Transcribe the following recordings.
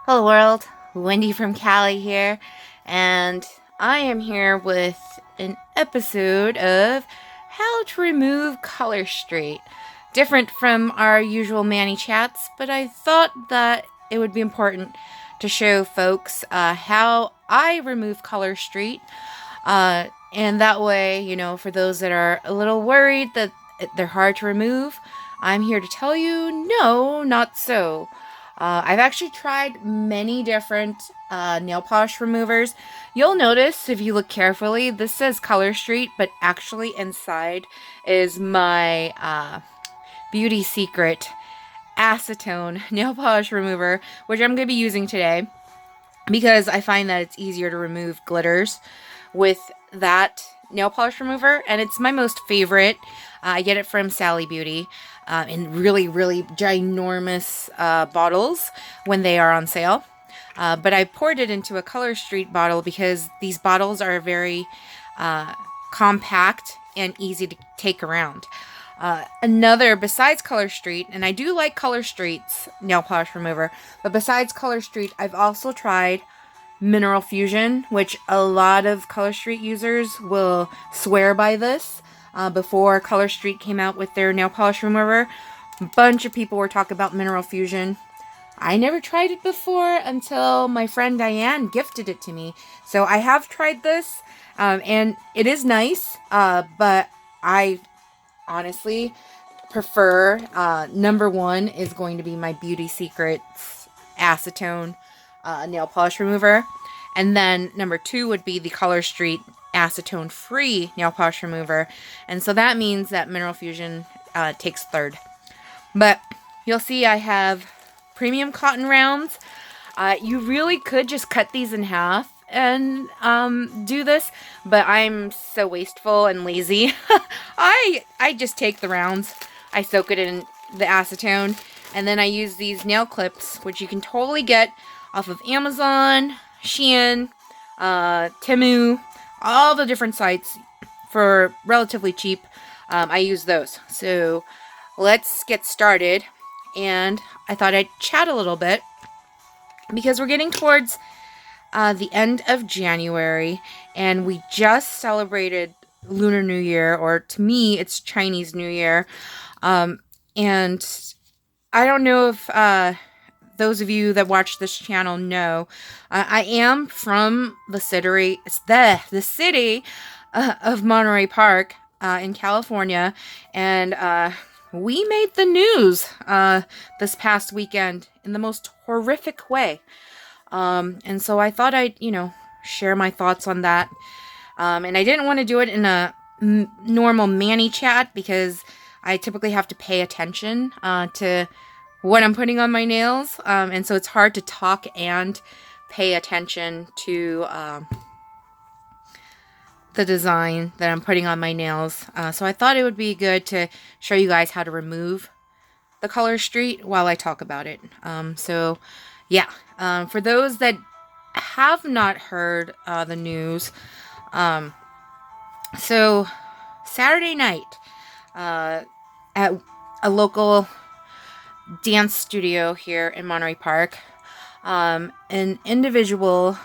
Hello world, Wendy from Cali here, and I am here with an episode of how to remove color street. Different from our usual Manny chats, but I thought that it would be important to show folks how I remove color street. And that way, for those that are a little worried that they're hard to remove, I'm here to tell you no, not so. I've actually tried many different nail polish removers. You'll notice if you look carefully, this says Color Street, but actually inside is my Beauty Secret acetone nail polish remover, which I'm going to be using today because I find that it's easier to remove glitters with that nail polish remover, and it's my most favorite. I get it from Sally Beauty in really, really ginormous bottles when they are on sale. But I poured it into a Color Street bottle because these bottles are very compact and easy to take around. Another, besides Color Street, and I do like Color Street's nail polish remover, but besides Color Street, I've also tried Mineral Fusion, which a lot of Color Street users will swear by this. Before Color Street came out with their nail polish remover, a bunch of people were talking about Mineral Fusion. I never tried it before until my friend Diane gifted it to me. So I have tried this, and it is nice, but I honestly prefer, number one is going to be my Beauty Secrets acetone nail polish remover. And then number two would be the Color Street acetone free nail polish remover. And so that means that Mineral Fusion takes third. But you'll see I have premium cotton rounds. You really could just cut these in half and do this, but I'm so wasteful and lazy. I just take the rounds, I soak it in the acetone, and then I use these nail clips, which you can totally get off of Amazon, Shein, Temu, all the different sites for relatively cheap. I use those. So let's get started. And I thought I'd chat a little bit because we're getting towards the end of January, and we just celebrated Lunar New Year, or to me, it's Chinese New Year. And I don't know if those of you that watch this channel know, I am from the city, of Monterey Park in California, and we made the news this past weekend in the most horrific way. And so I thought I'd, share my thoughts on that. And I didn't want to do it in a normal Manny chat because I typically have to pay attention to what I'm putting on my nails. And so it's hard to talk and pay attention to the design that I'm putting on my nails. So I thought it would be good to show you guys how to remove the Color Street while I talk about it. So yeah, for those that have not heard the news, so Saturday night at a local dance studio here in Monterey Park, an individual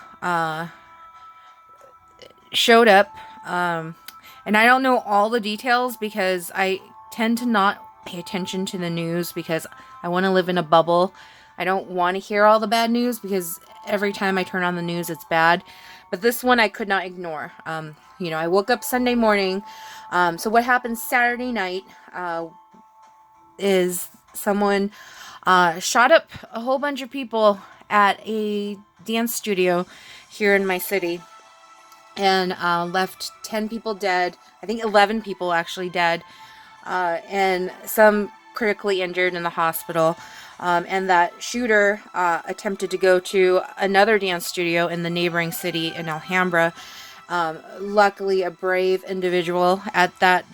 showed up, and I don't know all the details because I tend to not pay attention to the news because I want to live in a bubble. I don't want to hear all the bad news because every time I turn on the news, it's bad. But this one I could not ignore. I woke up Sunday morning. So what happened Saturday night is someone shot up a whole bunch of people at a dance studio here in my city and left 10 people dead. I think 11 people actually dead, and some critically injured in the hospital. And that shooter attempted to go to another dance studio in the neighboring city in Alhambra. Luckily, a brave individual at that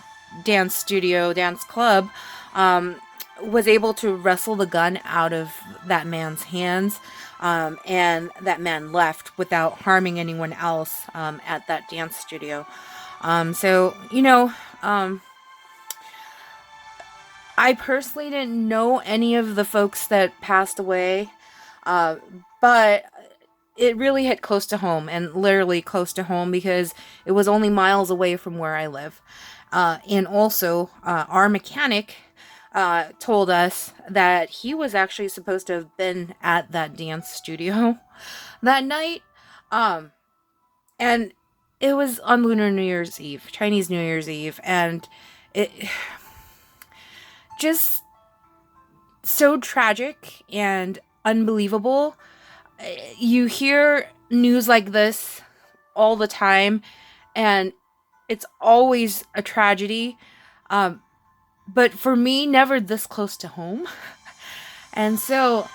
dance club, was able to wrestle the gun out of that man's hands, and that man left without harming anyone else at that dance studio. I personally didn't know any of the folks that passed away. Uh, but it really hit close to home, and literally close to home, because it was only miles away from where I live. And also, our mechanic told us that he was actually supposed to have been at that dance studio that night. Um, and it was on Lunar New Year's Eve, Chinese New Year's Eve, and it just so tragic and unbelievable. You hear news like this all the time, and it's always a tragedy. Um, but for me, never this close to home. And so,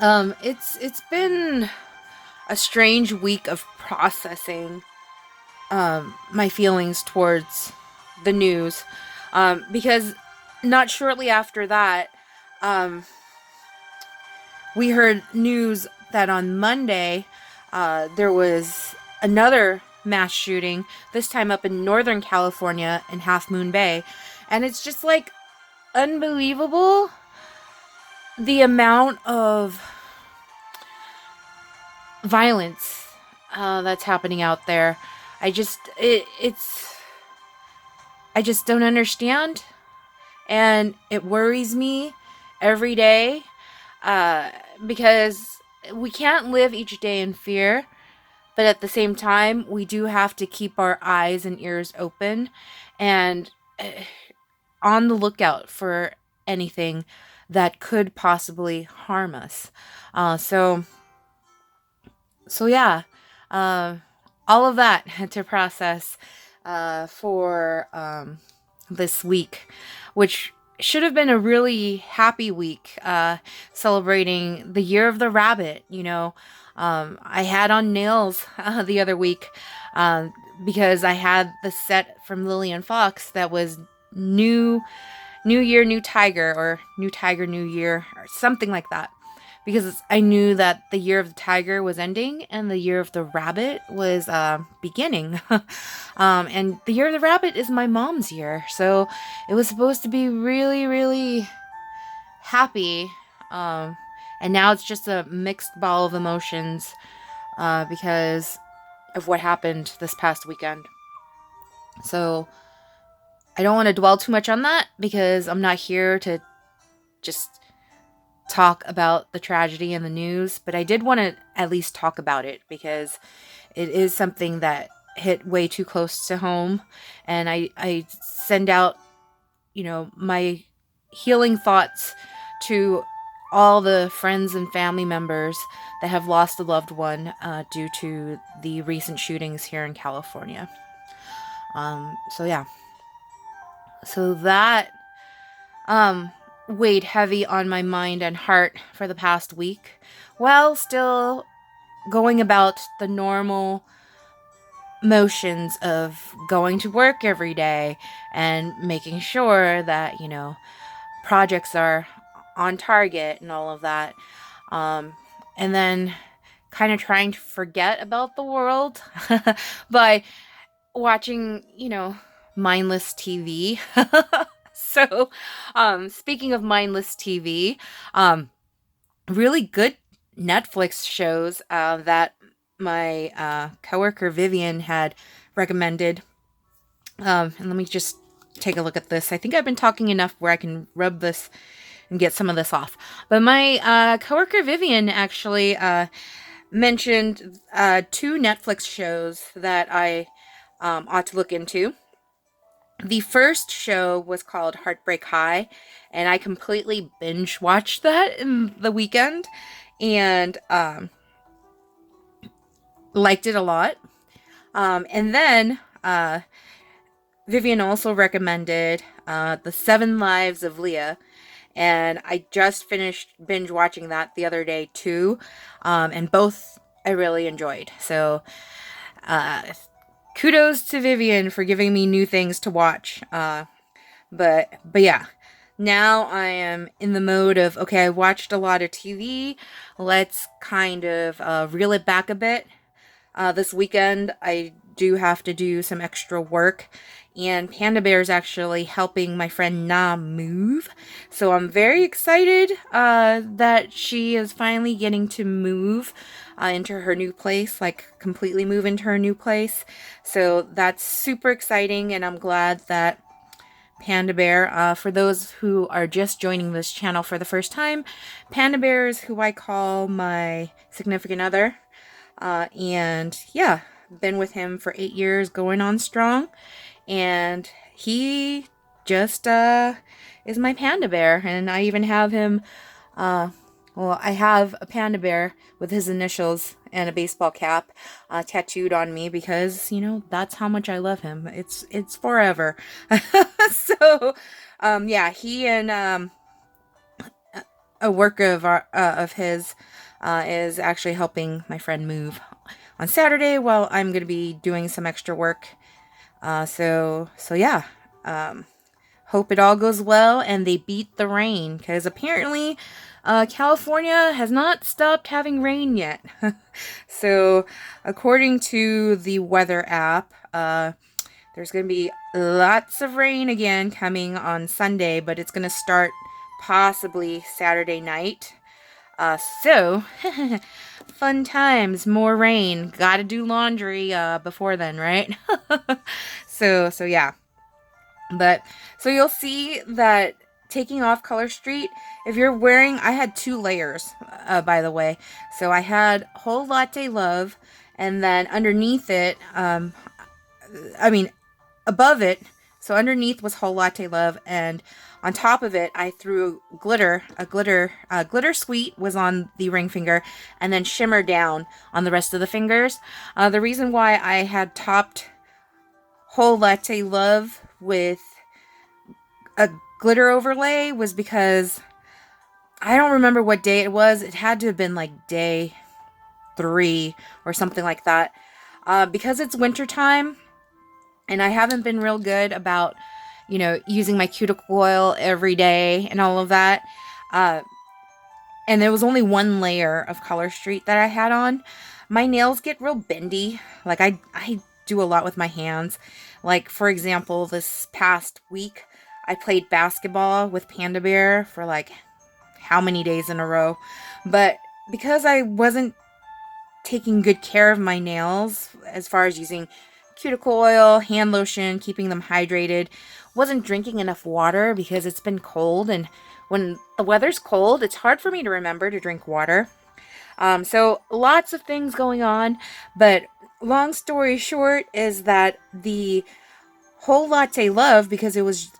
it's been a strange week of processing my feelings towards the news, because not shortly after that, um, we heard news that on Monday there was another mass shooting, this time up in Northern California in Half Moon Bay. And it's just like unbelievable the amount of violence that's happening out there. It's I just don't understand, and it worries me every day, because we can't live each day in fear, but at the same time, we do have to keep our eyes and ears open, and on the lookout for anything that could possibly harm us. Uh, so, so yeah, uh, all of that to process for this week, which should have been a really happy week, celebrating the year of the rabbit. I had on nails the other week, because I had the set from Lillian Fox that was new year, new tiger, or new tiger, new year, or something like that. Because I knew that the year of the tiger was ending and the year of the rabbit was beginning. And the year of the rabbit is my mom's year. So it was supposed to be really, really happy. And now it's just a mixed ball of emotions because of what happened this past weekend. So I don't want to dwell too much on that, because I'm not here to just talk about the tragedy and the news, but I did want to at least talk about it, because it is something that hit way too close to home. And I send out, my healing thoughts to all the friends and family members that have lost a loved one due to the recent shootings here in California. So yeah. So that weighed heavy on my mind and heart for the past week, while still going about the normal motions of going to work every day and making sure that, projects are on target and all of that. And then kind of trying to forget about the world by watching, mindless TV. So, speaking of mindless TV, really good Netflix shows that my coworker Vivian had recommended. And let me just take a look at this. I think I've been talking enough where I can rub this and get some of this off. But my coworker Vivian actually mentioned two Netflix shows that I ought to look into. The first show was called Heartbreak High, and I completely binge watched that in the weekend, and liked it a lot. And then Vivian also recommended The 7 Lives of Leah, and I just finished binge watching that the other day too, and both I really enjoyed. So kudos to Vivian for giving me new things to watch. But yeah, now I am in the mode of, okay, I watched a lot of TV. Let's kind of reel it back a bit. This weekend, I do have to do some extra work, and Panda Bear is actually helping my friend Na move. So I'm very excited that she is finally getting to move into her new place, like completely move into her new place. So that's super exciting, and I'm glad that Panda Bear, for those who are just joining this channel for the first time, Panda Bear is who I call my significant other. And yeah, been with him for 8 years, going on strong. And he just is my Panda Bear. And I even have him, well, I have a Panda Bear with his initials and a baseball cap tattooed on me because, you know, that's how much I love him. It's forever. So, yeah, he and a work of his is actually helping my friend move on Saturday while I'm going to be doing some extra work. So yeah, hope it all goes well and they beat the rain, because apparently California has not stopped having rain yet. So according to the weather app, there's going to be lots of rain again coming on Sunday, but it's going to start possibly Saturday night. So fun times, more rain. Gotta do laundry before then, right? So yeah. But so you'll see that taking off Color Street, if you're wearing, I had 2 layers, by the way. So I had Whole Latte Love, and then underneath it, above it, so underneath was Whole Latte Love, and on top of it, I threw Glittersweet was on the ring finger, and then Shimmer Down on the rest of the fingers. The reason why I had topped Whole Latte Love with a glitter overlay was because I don't remember what day it was. It had to have been like day 3 or something like that. Because it's wintertime, and I haven't been real good about, you know, using my cuticle oil every day and all of that. And there was only 1 layer of Color Street that I had on. My nails get real bendy. Like I do a lot with my hands. Like, for example, this past week, I played basketball with Panda Bear for like how many days in a row. But because I wasn't taking good care of my nails as far as using cuticle oil, hand lotion, keeping them hydrated, wasn't drinking enough water because it's been cold, and when the weather's cold, it's hard for me to remember to drink water. So lots of things going on, but long story short is that the Whole Latte Love, because it was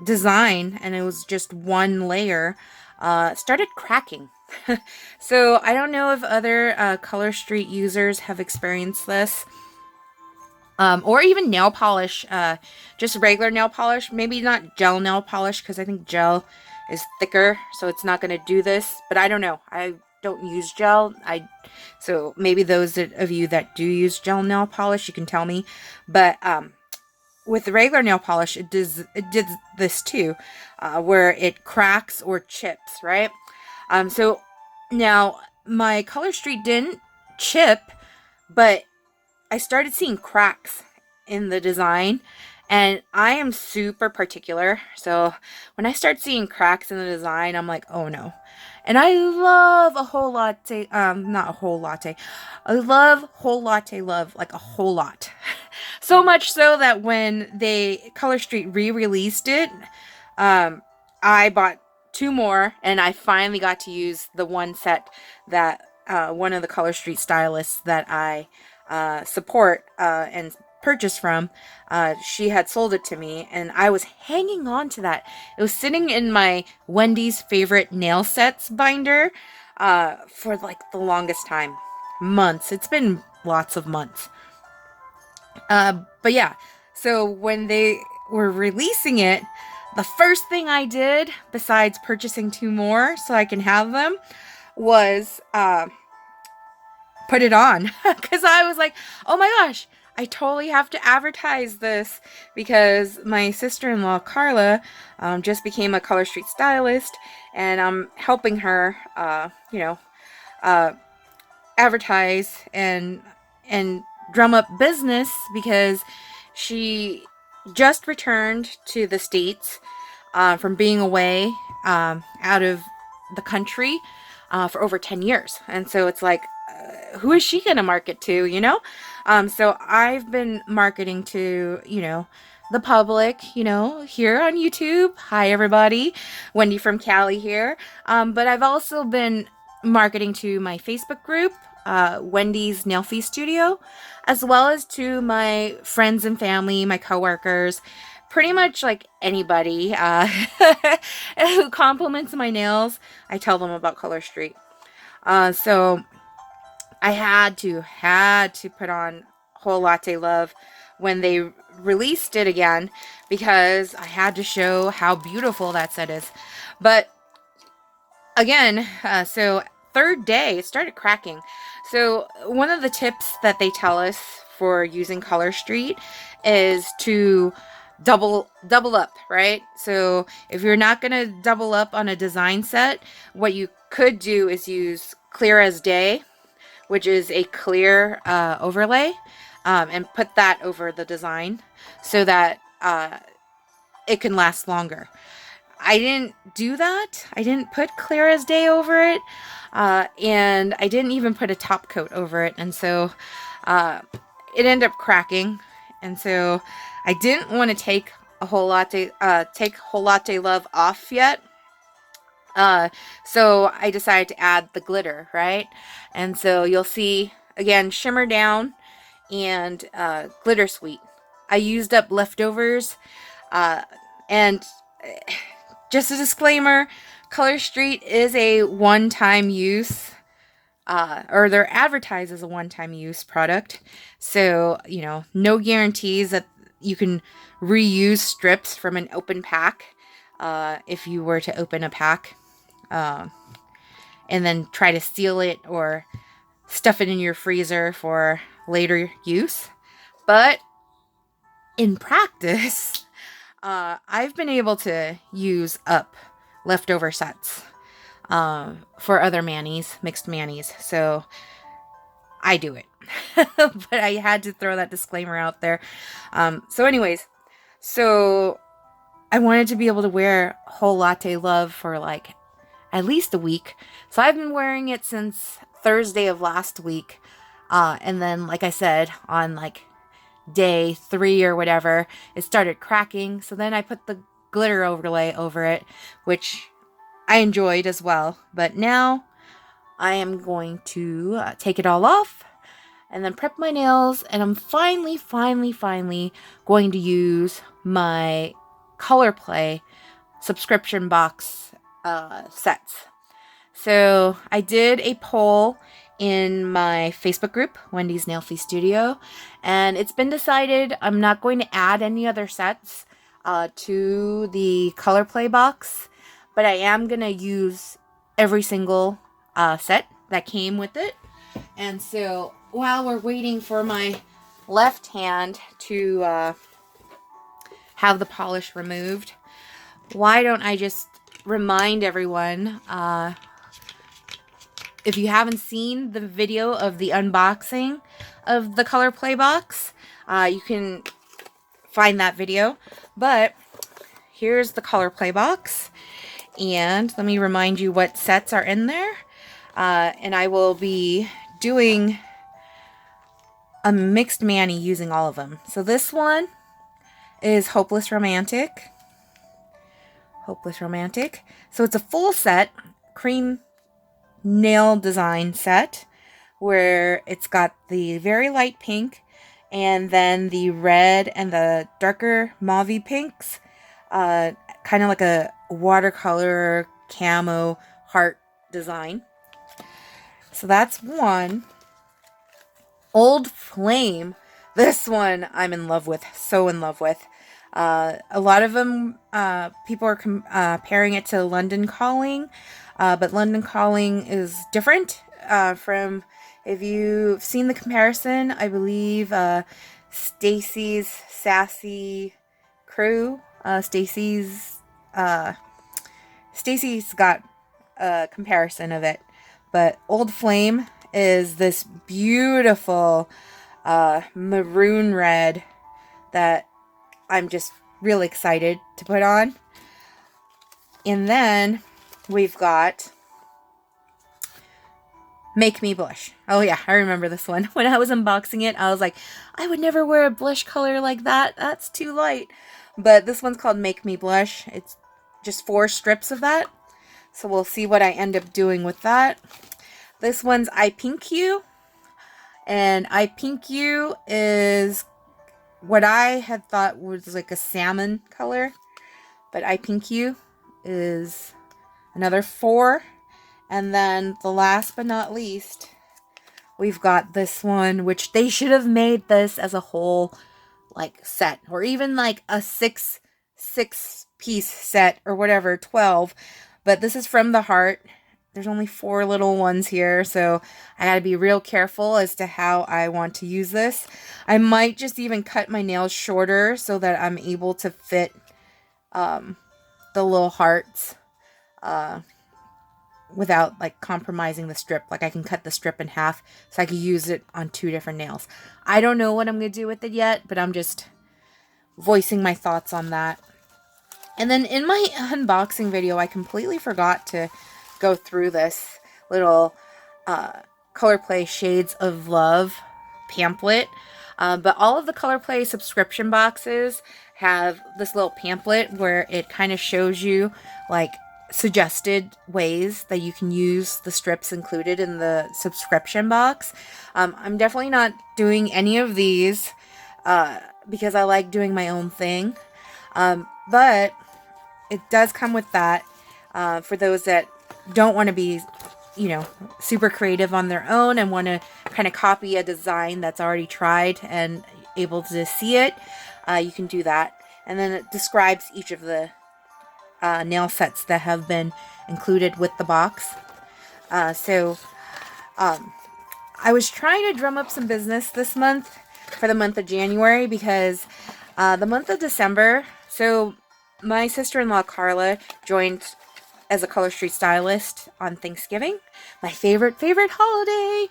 design and it was just 1 layer, started cracking. So I don't know if other Color Street users have experienced this. Or even nail polish, just regular nail polish, maybe not gel nail polish, because I think gel is thicker, so it's not going to do this, but I don't know. I don't use gel. So maybe those of you that do use gel nail polish, you can tell me. But with the regular nail polish, it did this too, where it cracks or chips, right? So now my Color Street didn't chip, but I started seeing cracks in the design, and I am super particular. So when I start seeing cracks in the design, I'm like, oh no. And I love a whole latte, not a whole latte. I love Whole Latte Love like a whole lot. So much so that when Color Street re-released it, I bought 2 more, and I finally got to use the one set that one of the Color Street stylists that I support and purchase from, she had sold it to me, and I was hanging on to that. It was sitting in my Wendy's favorite nail sets binder for like the longest time. Months. It's been lots of months. But yeah, so when they were releasing it, the first thing I did, besides purchasing 2 more so I can have them, was put it on. Because I was like, oh my gosh, I totally have to advertise this, because my sister-in-law Carla just became a Color Street stylist, and I'm helping her, advertise and drum up business because she just returned to the States from being away out of the country for over 10 years. And so it's like, who is she going to market to, you know? So I've been marketing to, you know, the public, you know, here on YouTube. Hi, everybody. Wendy from Cali here. But I've also been marketing to my Facebook group, Wendy's Nailfee Studio, as well as to my friends and family, my coworkers, pretty much like anybody who compliments my nails. I tell them about Color Street. So I had to put on Whole Latte Love when they released it again, because I had to show how beautiful that set is. But again, so third day, it started cracking. So one of the tips that they tell us for using Color Street is to double up, right? So if you're not going to double up on a design set, what you could do is use Clear as Day, which is a clear overlay, and put that over the design so that it can last longer. I didn't do that. I didn't put Clear as Day over it, and I didn't even put a top coat over it, and so it ended up cracking. And so I didn't want to take Whole Latte Love off yet. So I decided to add the glitter, right? And so you'll see again Shimmer Down and Glittersweet. I used up leftovers, and just a disclaimer, Color Street is a one-time use, or they're advertised as a one-time use product. So, you know, no guarantees that you can reuse strips from an open pack if you were to open a pack and then try to seal it or stuff it in your freezer for later use. But in practice, I've been able to use up leftover sets for other manis, mixed manis. So I do it. But I had to throw that disclaimer out there. So anyways, so I wanted to be able to wear Whole Latte Love for like at least a week. So I've been wearing it since Thursday of last week. And then, like I said, on like day 3 or whatever, it started cracking. So then I put the glitter overlay over it, which I enjoyed as well. But now I am going to take it all off and then prep my nails. And I'm finally going to use my Color Play subscription box sets. So I did a poll in my Facebook group, Wendy's Nailfee Studio, and it's been decided I'm not going to add any other sets to the Color Play box, but I am going to use every single set that came with it. And so while we're waiting for my left hand to have the polish removed, why don't I just remind everyone, if you haven't seen the video of the unboxing of the Color Play box, you can find that video. But here's the Color Play box, and let me remind you what sets are in there. And I will be doing a mixed mani using all of them. So this one is Hopeless Romantic. So it's a full set, cream nail design set, where it's got the very light pink and then the red and the darker mauve pinks, kind of like a watercolor camo heart design. So that's one. Old Flame, this one I'm in love with, so in love with. A lot of them, people are comparing it to London Calling, but London Calling is different from, if you've seen the comparison, I believe Stacy's Sassy Crew, Stacy's got a comparison of it, but Old Flame is this beautiful maroon red that I'm just really excited to put on. And then we've got Make Me Blush. Oh yeah, I remember this one. When I was unboxing it, I was like, I would never wear a blush color like that. That's too light. But this one's called Make Me Blush. It's just 4 strips of that. So we'll see what I end up doing with that. This one's I Pink You. And I Pink You is what I had thought was like a salmon color. But I Pink You is another 4. And then the last but not least, we've got this one, which they should have made this as a whole like set, or even like a six piece set or whatever, 12. But this is from the Heart. There's only 4 little ones here, so I gotta be real careful as to how I want to use this. I might just even cut my nails shorter so that I'm able to fit the little hearts without like compromising the strip. Like I can cut the strip in half so I can use it on 2 different nails. I don't know what I'm going to do with it yet, but I'm just voicing my thoughts on that. And then in my unboxing video, I completely forgot to go through this little Colorplay Shades of Love pamphlet. But all of the Colorplay subscription boxes have this little pamphlet where it kind of shows you like suggested ways that you can use the strips included in the subscription box. I'm definitely not doing any of these because I like doing my own thing. But it does come with that for those that don't want to be, super creative on their own and want to kind of copy a design that's already tried and able to see it. You can do that. And then it describes each of the nail sets that have been included with the box. I was trying to drum up some business this month for the month of January because the month of December, so my sister-in-law Carla joined as a Color Street stylist on Thanksgiving, my favorite holiday,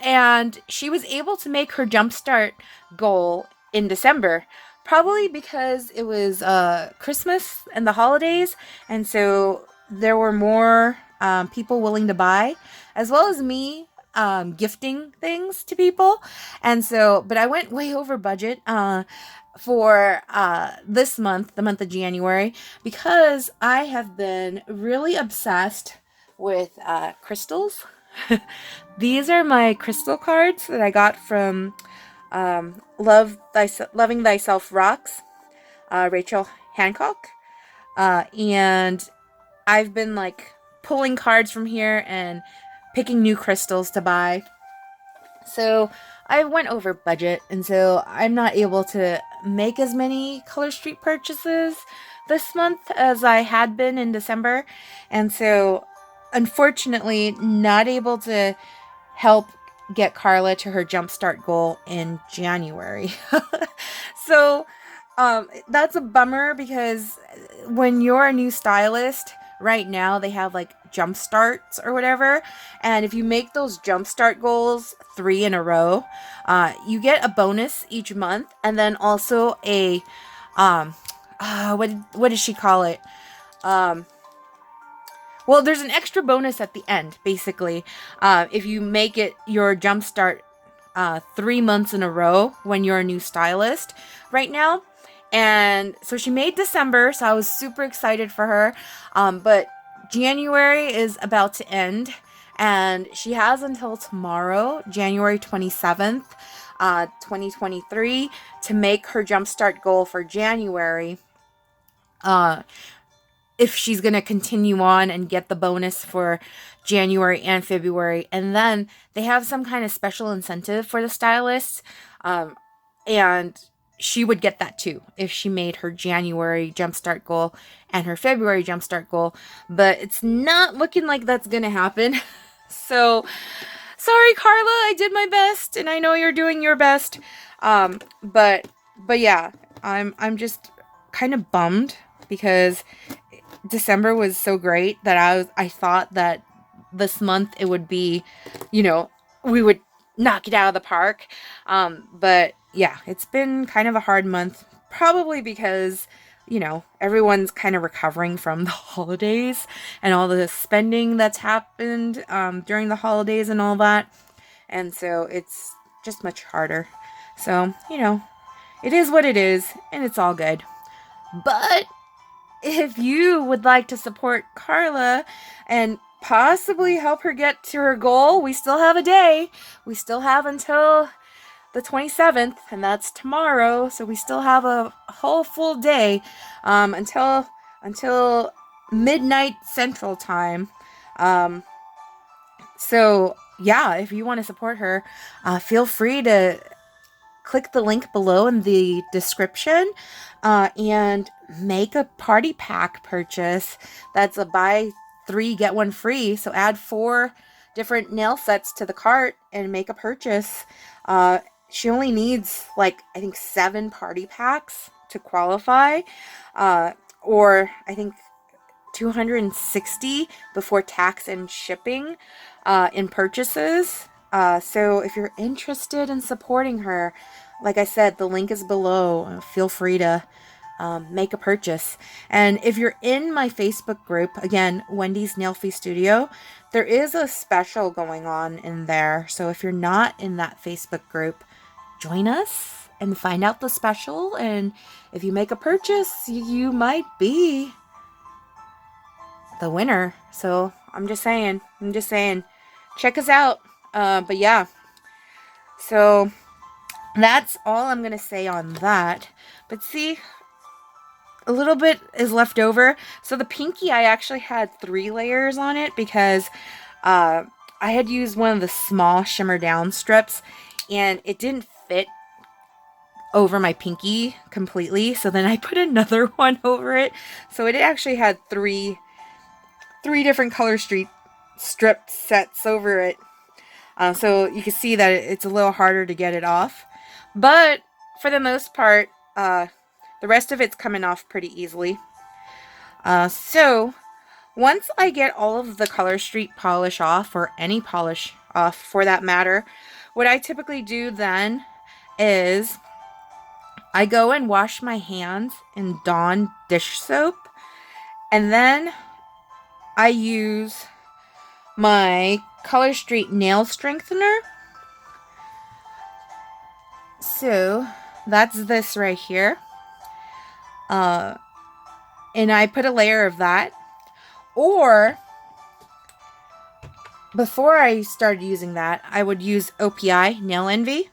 and she was able to make her jumpstart goal in December. Probably because it was Christmas and the holidays, and so there were more people willing to buy, as well as me gifting things to people. And so, but I went way over budget for this month, the month of January, because I have been really obsessed with crystals. These are my crystal cards that I got from Loving Thyself Rocks, Rachel Hancock, and I've been like pulling cards from here and picking new crystals to buy. So I went over budget, and so I'm not able to make as many Color Street purchases this month as I had been in December, and so unfortunately not able to help get Carla to her jumpstart goal in January. So that's a bummer because when you're a new stylist, right now they have like jumpstarts or whatever, and if you make those jumpstart goals 3 in a row, you get a bonus each month, and then also a what does she call it? Well, there's an extra bonus at the end, basically, if you make it your jumpstart 3 months in a row when you're a new stylist right now. And so she made December, so I was super excited for her. But January is about to end, and she has until tomorrow, January 27th, 2023, to make her jumpstart goal for January. If she's going to continue on and get the bonus for January and February. And then they have some kind of special incentive for the stylists. And she would get that too if she made her January jumpstart goal and her February jumpstart goal. But it's not looking like that's going to happen. So, sorry, Carla, I did my best, and I know you're doing your best. But yeah, I'm just kind of bummed because December was so great that I thought that this month it would be, you know, we would knock it out of the park. But yeah, it's been kind of a hard month, probably because, you know, everyone's kind of recovering from the holidays and all the spending that's happened during the holidays and all that. And so it's just much harder. So, you know, it is what it is, and it's all good. But if you would like to support Carla and possibly help her get to her goal, we still have a day. We still have until the 27th, and that's tomorrow. So we still have a whole full day until midnight Central Time. So yeah, if you want to support her, feel free to click the link below in the description and make a party pack purchase. That's a buy 3 get 1 free. So add 4 different nail sets to the cart and make a purchase. She only needs like, I think 7 party packs to qualify, or I think 260 before tax and shipping in purchases. So if you're interested in supporting her, like I said, the link is below. Feel free to make a purchase. And if you're in my Facebook group, again, Wendy's Nail Fee Studio, there is a special going on in there. So if you're not in that Facebook group, join us and find out the special. And if you make a purchase, you might be the winner. So I'm just saying, check us out. But yeah, so that's all I'm going to say on that. But see, a little bit is left over. So the pinky, I actually had 3 layers on it because I had used one of the small Shimmer Down strips and it didn't fit over my pinky completely. So then I put another one over it. So it actually had 3 different color strip sets over it. So you can see that it's a little harder to get it off. But for the most part, the rest of it's coming off pretty easily. So once I get all of the Color Street polish off, or any polish off for that matter, what I typically do then is I go and wash my hands in Dawn dish soap. And then I use my Color Street nail strengthener. So that's this right here. And I put a layer of that. Or before I started using that, I would use OPI Nail Envy.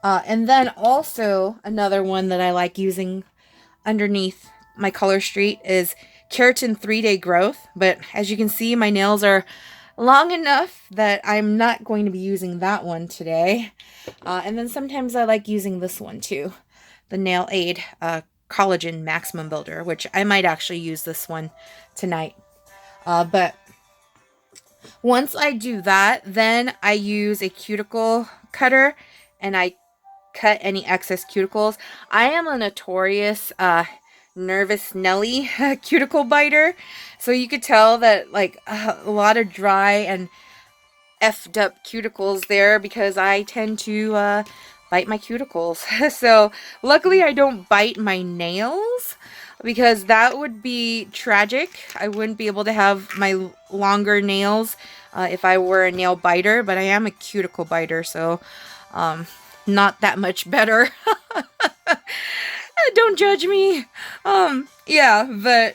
And then also another one that I like using underneath my Color Street is Keratin 3-Day Growth. But as you can see, my nails are long enough that I'm not going to be using that one today. And then sometimes I like using this one too, the Nail Aid Collagen Maximum Builder, which I might actually use this one tonight. But once I do that, then I use a cuticle cutter and I cut any excess cuticles. I am a notorious nervous Nelly cuticle biter, so you could tell that like a lot of dry and effed up cuticles there because I tend to bite my cuticles. So luckily I don't bite my nails because that would be tragic. I wouldn't be able to have my longer nails if I were a nail biter, but I am a cuticle biter, so not that much better. Don't judge me. Yeah, but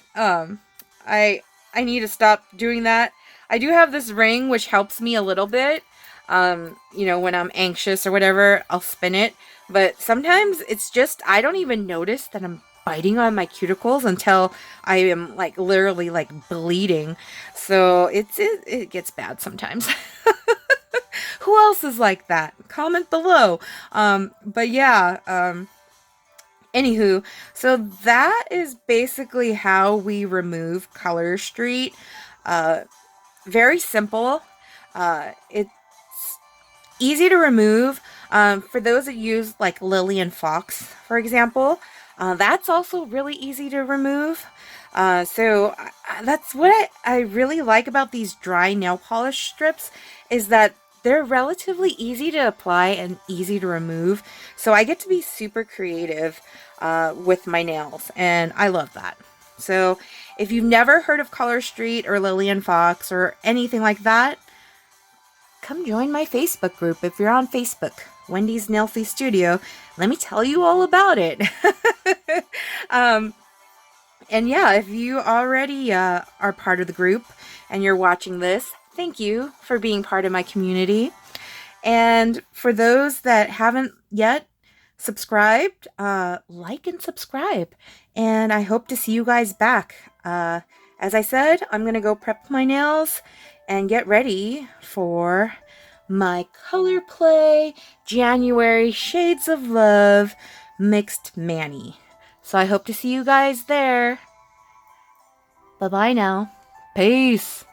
I need to stop doing that. I do have this ring which helps me a little bit. You know, when I'm anxious or whatever, I'll spin it. But sometimes it's just, I don't even notice that I'm biting on my cuticles until I am like literally like bleeding. So it gets bad sometimes. Who else is like that? Comment below. But yeah, anywho, so that is basically how we remove Color Street. Very simple. It's easy to remove. For those that use like Lily and Fox, for example, that's also really easy to remove. That's what I really like about these dry nail polish strips, is that they're relatively easy to apply and easy to remove. So I get to be super creative with my nails, and I love that. So if you've never heard of Color Street or Lillian Fox or anything like that, come join my Facebook group if you're on Facebook, Wendy's Nailfy Studio. Let me tell you all about it. And yeah, if you already are part of the group and you're watching this, thank you for being part of my community. And for those that haven't yet subscribed, like and subscribe. And I hope to see you guys back. As I said, I'm going to go prep my nails and get ready for my Color Play January Shades of Love Mixed Mani. So I hope to see you guys there. Bye-bye now. Peace.